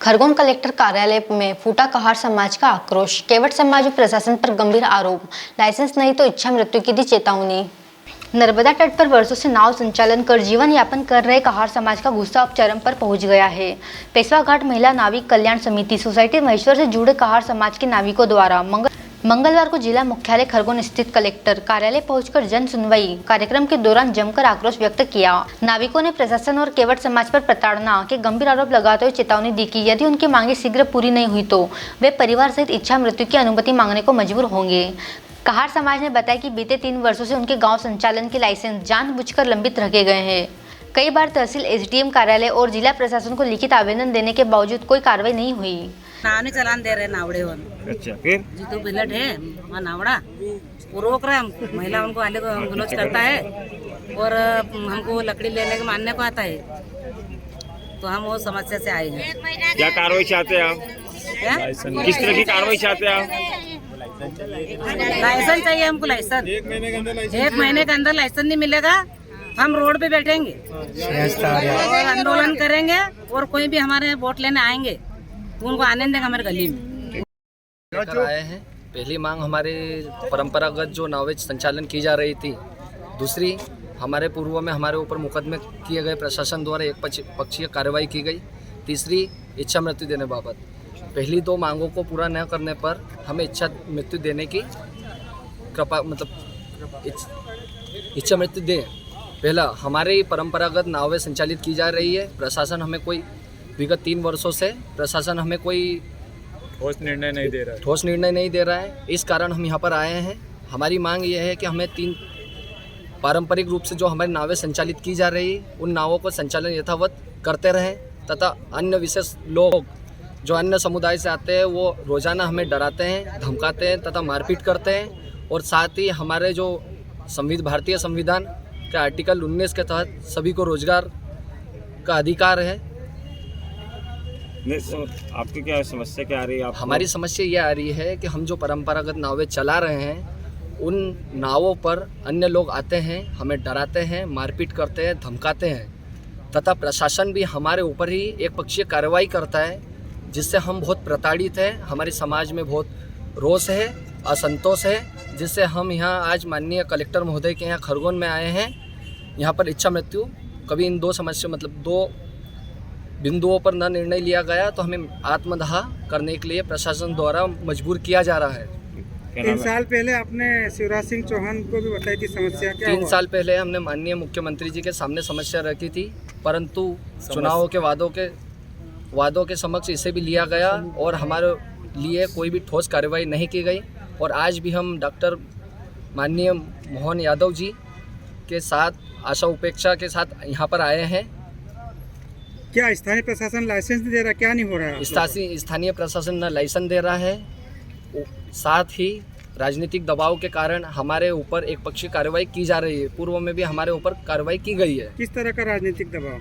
Khargone collector कार्यालय में फूटा कहार समाज का आक्रोश। केवट समाज और प्रशासन पर गंभीर आरोप। लाइसेंस नहीं तो इच्छा मृत्यु की दी चेतावनी। नर्मदा तट पर वर्षों से नाव संचालन कर जीवन यापन कर रहे कहार समाज का गुस्सा अब चरम पर पहुंच गया है। पेशवा घाट महिला नाविक कल्याण समिति सोसाइटी महेश्वर से जुड़े कहार समाज के नाविकों द्वारा मंगलवार को जिला मुख्यालय खरगोन स्थित कलेक्टर कार्यालय पहुंचकर जन सुनवाई कार्यक्रम के दौरान जमकर आक्रोश व्यक्त किया। नाविकों ने प्रशासन और केवट समाज पर प्रताड़ना के गंभीर आरोप लगाते हुए चेतावनी दी कि यदि उनकी मांगे शीघ्र पूरी नहीं हुई तो वे परिवार सहित इच्छा मृत्यु की अनुमति मांगने को मजबूर होंगे। कहार समाज ने बताया कि बीते 3 वर्षों से उनके गाँव संचालन के लाइसेंस जानबूझकर लंबित रखे गए हैं। कई बार तहसील, एसडीएम कार्यालय और जिला प्रशासन को लिखित आवेदन देने के बावजूद कोई कार्रवाई नहीं हुई। नाव नहीं चलान दे रहे नावड़े वन। अच्छा, फिर जी तो बिलट है वहाँ नावड़ा वो रोक रहे हम महिला उनको आने को विरोध करता है और हमको लकड़ी लेने के मानने को आता है, तो हम वो समस्या से आए हैं। क्या कार्रवाई चाहते हैं आप? क्या किस तरह की कार्रवाई चाहते हैं आप? लाइसेंस चाहिए हमको। लाइसेंस 1 महीने के अंदर लाइसेंस नहीं मिलेगा हम रोड पे बैठेंगे और आंदोलन करेंगे और कोई भी हमारे वोट लेने आएंगे तो उनको आने देंगे हमारे गली में। आए हैं। पहली मांग हमारे परंपरागत जो नावें संचालन की जा रही थी, दूसरी हमारे पूर्व में हमारे ऊपर मुकदमे किए गए प्रशासन द्वारा एक पक्षीय कार्रवाई की गई, तीसरी इच्छा मृत्यु देने बाबत। पहली 2 मांगों को पूरा न करने पर हमें इच्छा मृत्यु देने की कृपा इच्छा मृत्यु दें। पहला, हमारी परंपरागत नावें संचालित की जा रही है, प्रशासन हमें कोई विगत 3 वर्षों से प्रशासन हमें कोई ठोस निर्णय नहीं दे रहा है। इस कारण हम यहाँ पर आए हैं। हमारी मांग ये है कि हमें 3 पारंपरिक रूप से जो हमारी नावें संचालित की जा रही है उन नावों को संचालन यथावत करते रहें तथा अन्य विशेष लोग जो अन्य समुदाय से आते हैं वो रोज़ाना हमें डराते हैं, धमकाते हैं तथा मारपीट करते हैं। और साथ ही हमारे जो भारतीय संविधान के आर्टिकल 19 के तहत सभी को रोजगार का अधिकार है। आपकी क्या समस्या क्या आ रही है? हमारी समस्या ये आ रही है कि हम जो परंपरागत नावें चला रहे हैं उन नावों पर अन्य लोग आते हैं, हमें डराते हैं, मारपीट करते हैं, धमकाते हैं तथा प्रशासन भी हमारे ऊपर ही एक पक्षीय कार्रवाई करता है, जिससे हम बहुत प्रताड़ित हैं। हमारे समाज में बहुत रोष है, असंतोष है, जिससे हम यहाँ आज माननीय कलेक्टर महोदय के यहाँ खरगोन में आए हैं। यहाँ पर इच्छा मृत्यु कभी इन 2 समस्या 2 बिंदुओं पर न निर्णय लिया गया तो हमें आत्मदाह करने के लिए प्रशासन द्वारा मजबूर किया जा रहा है। 3 साल पहले आपने शिवराज सिंह चौहान को भी बताई थी समस्या क्या 3 साल पहले हमने माननीय मुख्यमंत्री जी के सामने समस्या रखी थी, परंतु चुनावों के वादों के समक्ष इसे भी लिया गया और हमारे लिए कोई भी ठोस कार्रवाई नहीं की गई। और आज भी हम डॉक्टर माननीय मोहन यादव जी के साथ आशा उपेक्षा के साथ यहाँ पर आए हैं। क्या स्थानीय प्रशासन लाइसेंस नहीं दे रहा? क्या नहीं हो रहा है? स्थानीय प्रशासन न लाइसेंस दे रहा है, साथ ही राजनीतिक दबाव के कारण हमारे ऊपर एक पक्षीय कार्रवाई की जा रही है। पूर्व में भी हमारे ऊपर कार्रवाई की गई है। किस तरह का राजनीतिक दबाव?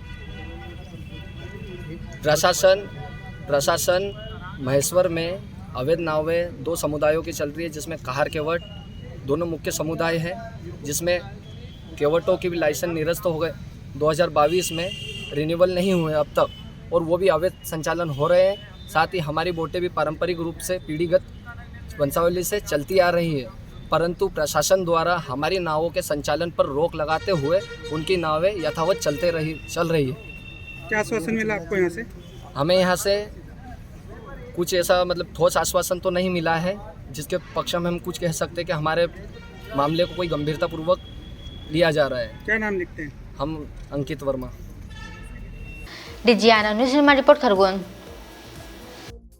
प्रशासन महेश्वर में अवैध नावें 2 समुदायों की चल रही है, जिसमें कहार केवट दोनों मुख्य समुदाय हैं, जिसमें केवटों की भी लाइसेंस निरस्त हो गए 2022 में, रिन्यूअल नहीं हुए अब तक, और वो भी अवैध संचालन हो रहे हैं। साथ ही हमारी बोटें भी पारंपरिक रूप से पीढ़ीगत वंशावली से चलती आ रही है, परंतु प्रशासन द्वारा हमारी नावों के संचालन पर रोक लगाते हुए उनकी नावें यथावत चल रही है। क्या आश्वासन मिला आपको यहाँ से? हमें यहाँ से कुछ ऐसा ठोस आश्वासन तो नहीं मिला है जिसके पक्ष में हम कुछ कह सकते कि हमारे मामले को कोई गंभीरतापूर्वक लिया जा रहा है। क्या नाम लिखते हैं? हम Ankit Verma. DGN news report Khargone.